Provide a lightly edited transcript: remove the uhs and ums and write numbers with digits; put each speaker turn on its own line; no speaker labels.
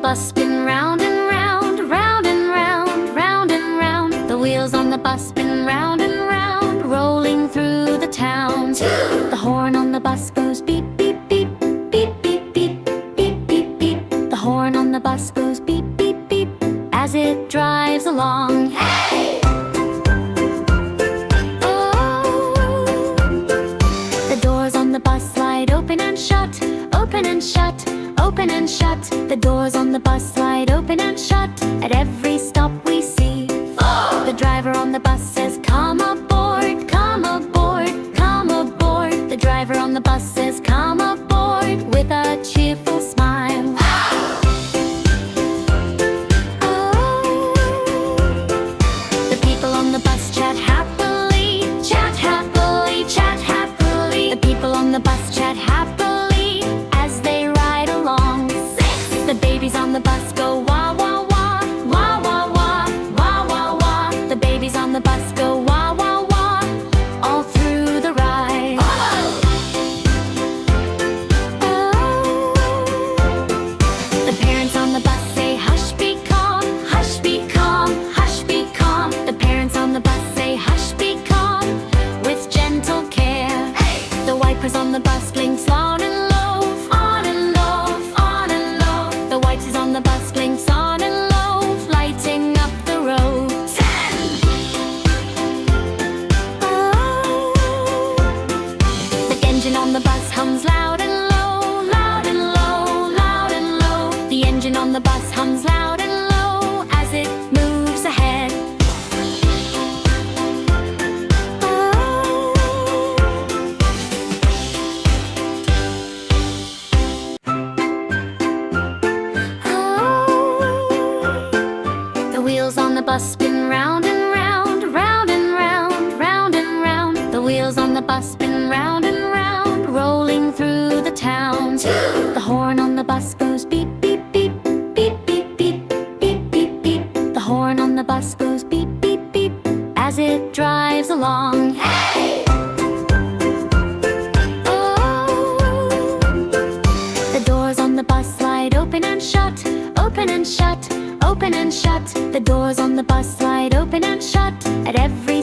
bus spin round and round, round and round, round and round. The wheels on the bus spin round and round, rolling through the town. The horn on the bus goes beep, beep, beep, beep, beep, beep, beep, beep, beep. The horn on the bus goes beep, beep, beep, as it drives along. Hey! The doors on the bus slide open and shut, open and shut, open and shut. The doors on the bus slide open and shut at every stop we see. The driver on the bus says, "Come aboard, come aboard, come aboard." The driver on the bus says, "Come aboard," with a cheerful smile. The people on the bus chat happily, chat happily, chat happily. The people on the bus chat happily as they ride along. The babies on the bus go wah wah wah, wah wah wah, wah wah wah. The babies on the bus go wah wah wah, all through the ride. The parents on the bus say, "Hush, be calm, hush, be calm, hush, be calm." The parents on the bus say, "Hush, be calm," with gentle care. The wipers on the bus blinks on and low, on and low, on and low. The wipers on the bus blinks on and low, lighting up the road. 10! The engine on the bus hums loud and low, loud and low, loud and low. The engine on the bus hums loud and low as it moves ahead. The wheels on the bus spin round and round, round and round, round and round. The wheels on the bus spin round and round, rolling through the town. The horn on the bus goes beep, beep, beep, beep, beep, beep, beep, beep, beep. The horn on the bus goes beep, beep, beep, as it drives along. Hey! The doors on the bus slide open and shut, open and shut, open and shut. The doors on the bus slide open and shut at every